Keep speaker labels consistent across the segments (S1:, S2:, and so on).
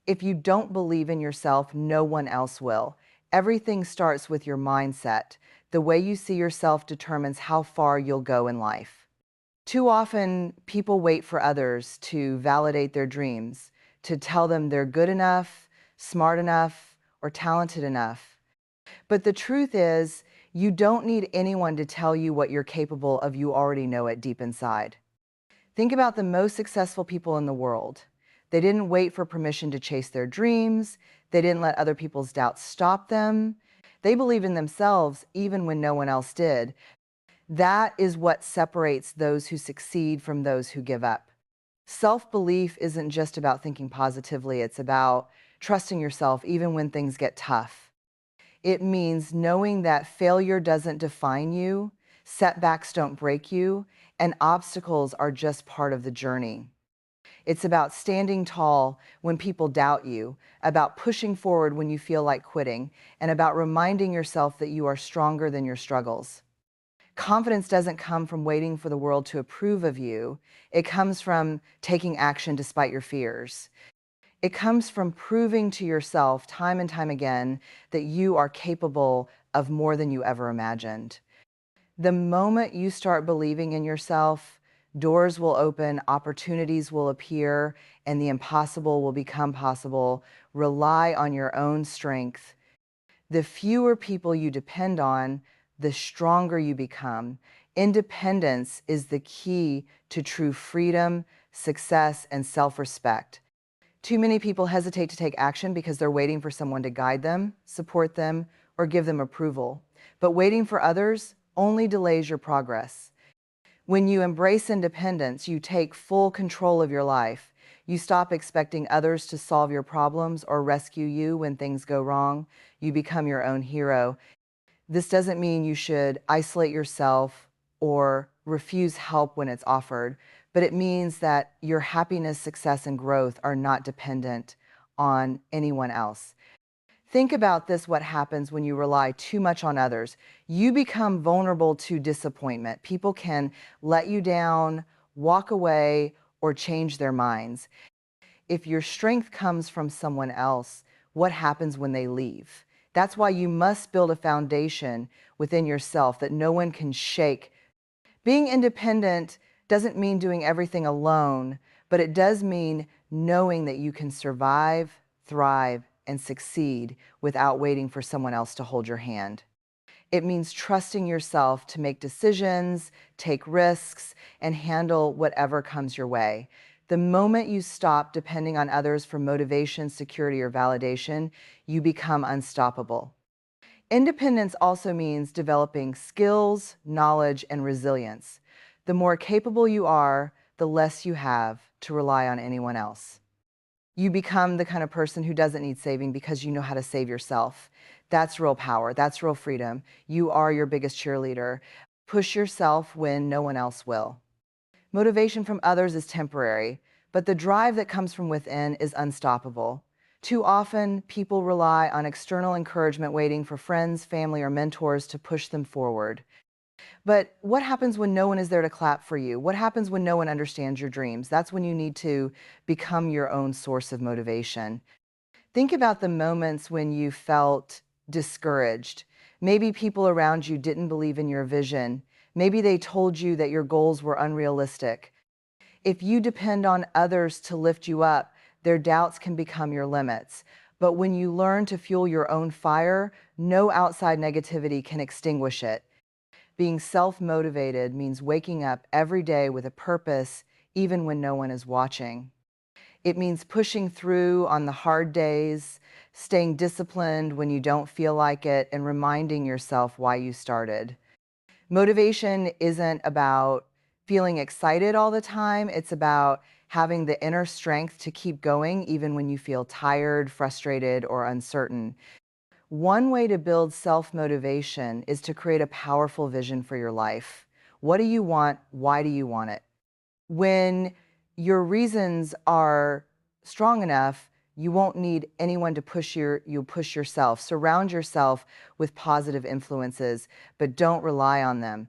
S1: If you don't believe in yourself, no one else will. Everything starts with your mindset. The way you see yourself determines how far you'll go in life. Too often, people wait for others to validate their dreams, to tell them they're good enough, smart enough, or talented enough. But the truth is, you don't need anyone to tell you what you're capable of. You already know it deep inside. Think about the most successful people in the world. They didn't wait for permission to chase their dreams. They didn't let other people's doubts stop them. They believed in themselves even when no one else did. That is what separates those who succeed from those who give up. Self-belief isn't just about thinking positively, it's about trusting yourself even when things get tough. It means knowing that failure doesn't define you, setbacks don't break you, and obstacles are just part of the journey. It's about standing tall when people doubt you, about pushing forward when you feel like quitting, and about reminding yourself that you are stronger than your struggles. Confidence doesn't come from waiting for the world to approve of you. It comes from taking action despite your fears. It comes from proving to yourself time and time again that you are capable of more than you ever imagined. The moment you start believing in yourself, doors will open, opportunities will appear, and the impossible will become possible. Rely on your own strength. The fewer people you depend on, the stronger you become. Independence is the key to true freedom, success, and self-respect. Too many people hesitate to take action because they're waiting for someone to guide them, support them, or give them approval. But waiting for others only delays your progress. When you embrace independence, you take full control of your life. You stop expecting others to solve your problems or rescue you when things go wrong. You become your own hero. This doesn't mean you should isolate yourself or refuse help when it's offered, but it means that your happiness, success, and growth are not dependent on anyone else. Think about this: what happens when you rely too much on others? You become vulnerable to disappointment. People can let you down, walk away, or change their minds. If your strength comes from someone else, what happens when they leave? That's why you must build a foundation within yourself that no one can shake. Being independent doesn't mean doing everything alone, but it does mean knowing that you can survive, thrive, and succeed without waiting for someone else to hold your hand. It means trusting yourself to make decisions, take risks, and handle whatever comes your way. The moment you stop depending on others for motivation, security, or validation, you become unstoppable. Independence also means developing skills, knowledge, and resilience. The more capable you are, the less you have to rely on anyone else. You become the kind of person who doesn't need saving because you know how to save yourself. That's real power. That's real freedom. You are your biggest cheerleader. Push yourself when no one else will. Motivation from others is temporary, but the drive that comes from within is unstoppable. Too often, people rely on external encouragement, waiting for friends, family, or mentors to push them forward. But what happens when no one is there to clap for you? What happens when no one understands your dreams? That's when you need to become your own source of motivation. Think about the moments when you felt discouraged. Maybe people around you didn't believe in your vision. Maybe they told you that your goals were unrealistic. If you depend on others to lift you up, their doubts can become your limits. But when you learn to fuel your own fire, no outside negativity can extinguish it. Being self-motivated means waking up every day with a purpose, even when no one is watching. It means pushing through on the hard days, staying disciplined when you don't feel like it, and reminding yourself why you started. Motivation isn't about feeling excited all the time. It's about having the inner strength to keep going even when you feel tired, frustrated, or uncertain. One way to build self-motivation is to create a powerful vision for your life. What do you want? Why do you want it? When your reasons are strong enough, you won't need anyone to push you'll push yourself. Surround yourself with positive influences, but don't rely on them.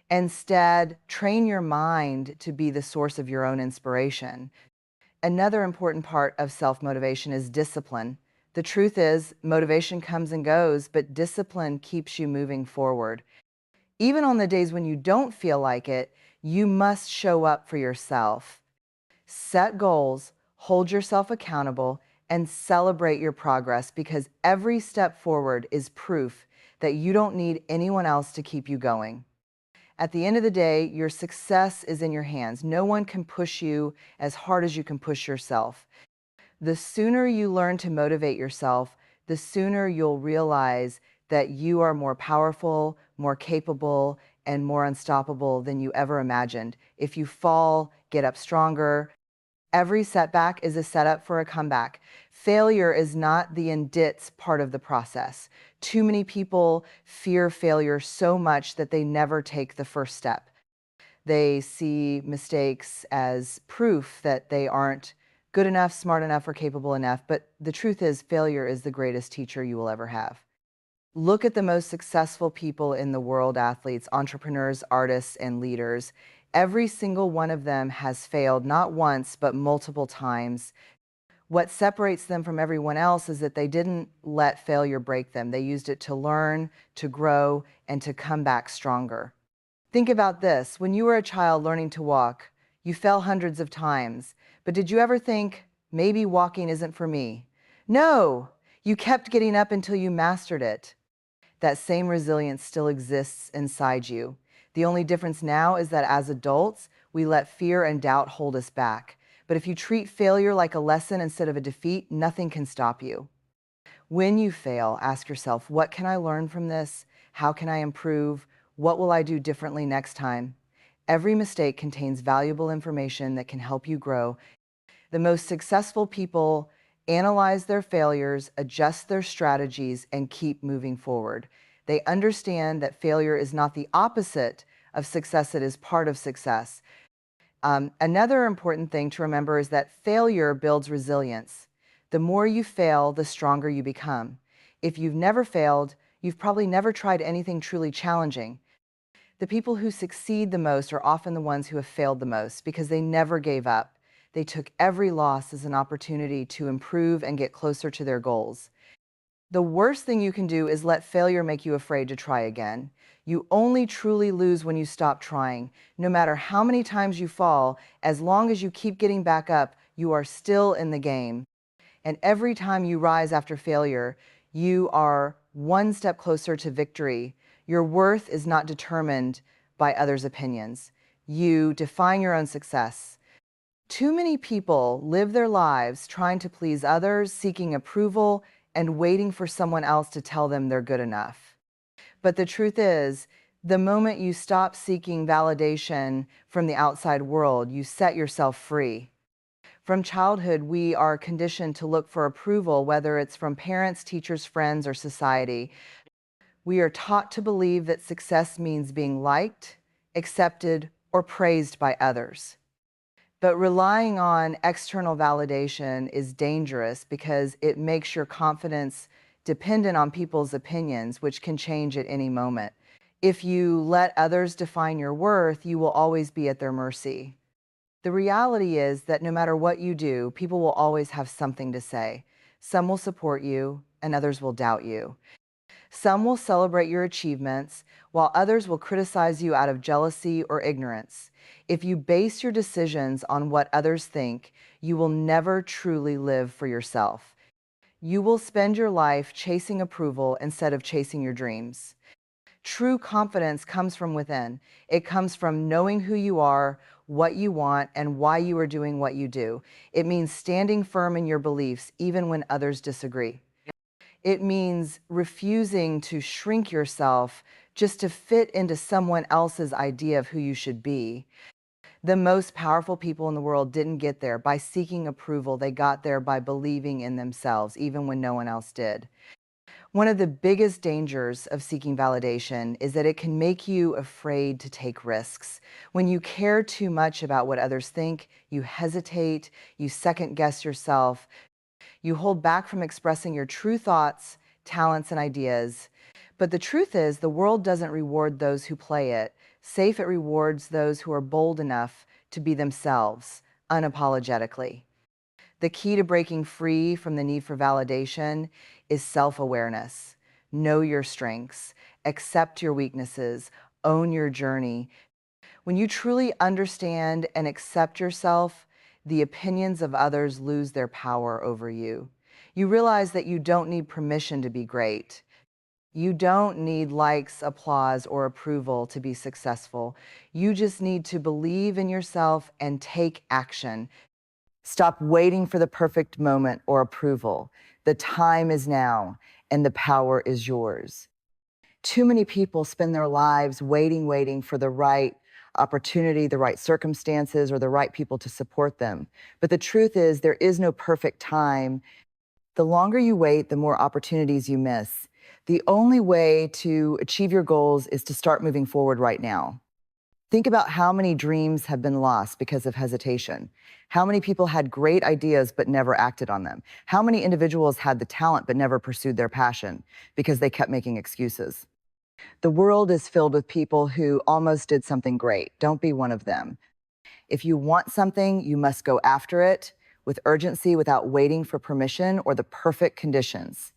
S1: Instead, train your mind to be the source of your own inspiration. Another important part of self-motivation is discipline. The truth is, motivation comes and goes, but discipline keeps you moving forward. Even on the days when you don't feel like it, you must show up for yourself. Set goals, hold yourself accountable, and celebrate your progress because every step forward is proof that you don't need anyone else to keep you going. At the end of the day, your success is in your hands. No one can push you as hard as you can push yourself. The sooner you learn to motivate yourself, the sooner you'll realize that you are more powerful, more capable, and more unstoppable than you ever imagined. If you fall, get up stronger. Every setback is a setup for a comeback. Failure is not the indits part of the process. Too many people fear failure so much that they never take the first step. They see mistakes as proof that they aren't good enough, smart enough, or capable enough. But the truth is, failure is the greatest teacher you will ever have. Look at the most successful people in the world, athletes, entrepreneurs, artists, and leaders. Every single one of them has failed, not once, but multiple times. What separates them from everyone else is that they didn't let failure break them. They used it to learn, to grow, and to come back stronger. Think about this. When you were a child learning to walk, you fell hundreds of times. But did you ever think, maybe walking isn't for me? No, you kept getting up until you mastered it. That same resilience still exists inside you. The only difference now is that as adults, we let fear and doubt hold us back. But if you treat failure like a lesson instead of a defeat, nothing can stop you. When you fail, ask yourself, what can I learn from this? How can I improve? What will I do differently next time? Every mistake contains valuable information that can help you grow. The most successful people analyze their failures, adjust their strategies, and keep moving forward. They understand that failure is not the opposite of success, it is part of success. Another important thing to remember is that failure builds resilience. The more you fail, the stronger you become. If you've never failed, you've probably never tried anything truly challenging. The people who succeed the most are often the ones who have failed the most because they never gave up. They took every loss as an opportunity to improve and get closer to their goals. The worst thing you can do is let failure make you afraid to try again. You only truly lose when you stop trying. No matter how many times you fall, as long as you keep getting back up, you are still in the game. And every time you rise after failure, you are one step closer to victory. Your worth is not determined by others' opinions. You define your own success. Too many people live their lives trying to please others, seeking approval, and waiting for someone else to tell them they're good enough. But the truth is, the moment you stop seeking validation from the outside world, you set yourself free. From childhood, we are conditioned to look for approval, whether it's from parents, teachers, friends, or society. We are taught to believe that success means being liked, accepted, or praised by others. But relying on external validation is dangerous because it makes your confidence dependent on people's opinions, which can change at any moment. If you let others define your worth, you will always be at their mercy. The reality is that no matter what you do, people will always have something to say. Some will support you, and others will doubt you. Some will celebrate your achievements, while others will criticize you out of jealousy or ignorance. If you base your decisions on what others think, you will never truly live for yourself. You will spend your life chasing approval instead of chasing your dreams. True confidence comes from within. It comes from knowing who you are, what you want, and why you are doing what you do. It means standing firm in your beliefs, even when others disagree. It means refusing to shrink yourself just to fit into someone else's idea of who you should be. The most powerful people in the world didn't get there by seeking approval. They got there by believing in themselves, even when no one else did. One of the biggest dangers of seeking validation is that it can make you afraid to take risks. When you care too much about what others think, you hesitate, you second guess yourself, you hold back from expressing your true thoughts, talents, and ideas. But the truth is, the world doesn't reward those who play it. Safe, it rewards those who are bold enough to be themselves, unapologetically. The key to breaking free from the need for validation is self-awareness. Know your strengths, accept your weaknesses, own your journey. When you truly understand and accept yourself, the opinions of others lose their power over you. You realize that you don't need permission to be great. You don't need likes, applause, or approval to be successful. You just need to believe in yourself and take action. Stop waiting for the perfect moment or approval. The time is now, and the power is yours. Too many people spend their lives waiting for the right opportunity, the right circumstances, or the right people to support them. But the truth is, there is no perfect time. The longer you wait, the more opportunities you miss. The only way to achieve your goals is to start moving forward right now. Think about how many dreams have been lost because of hesitation. How many people had great ideas but never acted on them? How many individuals had the talent but never pursued their passion because they kept making excuses? The world is filled with people who almost did something great. Don't be one of them. If you want something, you must go after it with urgency without waiting for permission or the perfect conditions.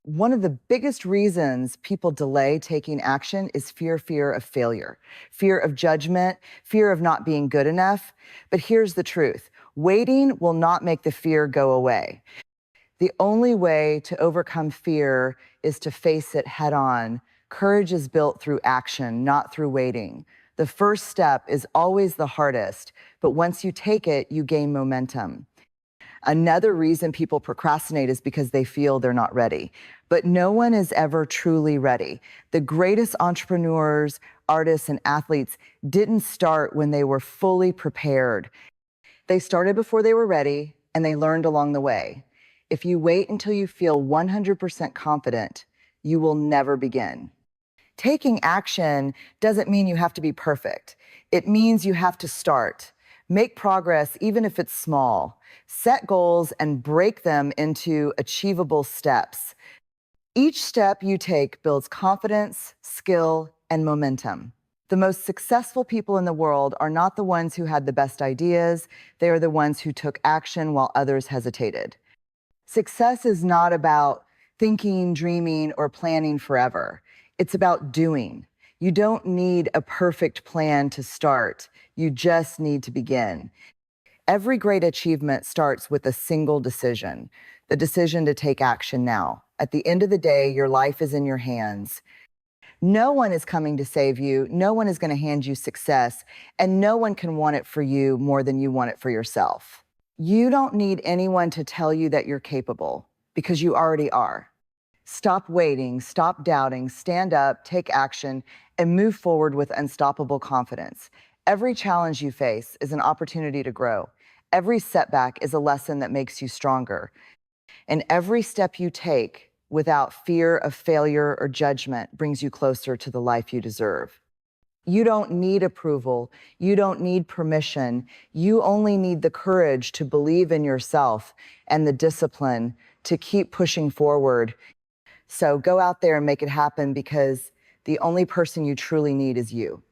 S1: One of the biggest reasons people delay taking action is fear of failure, fear of judgment, fear of not being good enough. But here's the truth. Waiting will not make the fear go away. The only way to overcome fear is to face it head on. Courage is built through action, not through waiting. The first step is always the hardest, but once you take it, you gain momentum. Another reason people procrastinate is because they feel they're not ready. But no one is ever truly ready. The greatest entrepreneurs, artists, and athletes didn't start when they were fully prepared. They started before they were ready, and they learned along the way. If you wait until you feel 100% confident, you will never begin. Taking action doesn't mean you have to be perfect. It means you have to start. Make progress even if it's small. Set goals and break them into achievable steps. Each step you take builds confidence, skill, and momentum. The most successful people in the world are not the ones who had the best ideas. They are the ones who took action while others hesitated. Success is not about thinking, dreaming, or planning forever. It's about doing. You don't need a perfect plan to start. You just need to begin. Every great achievement starts with a single decision, the decision to take action now. At the end of the day, your life is in your hands. No one is coming to save you. No one is going to hand you success, and no one can want it for you more than you want it for yourself. You don't need anyone to tell you that you're capable, because you already are. Stop waiting, stop doubting, stand up, take action, and move forward with unstoppable confidence. Every challenge you face is an opportunity to grow. Every setback is a lesson that makes you stronger. And every step you take without fear of failure or judgment brings you closer to the life you deserve. You don't need approval. You don't need permission. You only need the courage to believe in yourself and the discipline to keep pushing forward. So go out there and make it happen, because the only person you truly need is you.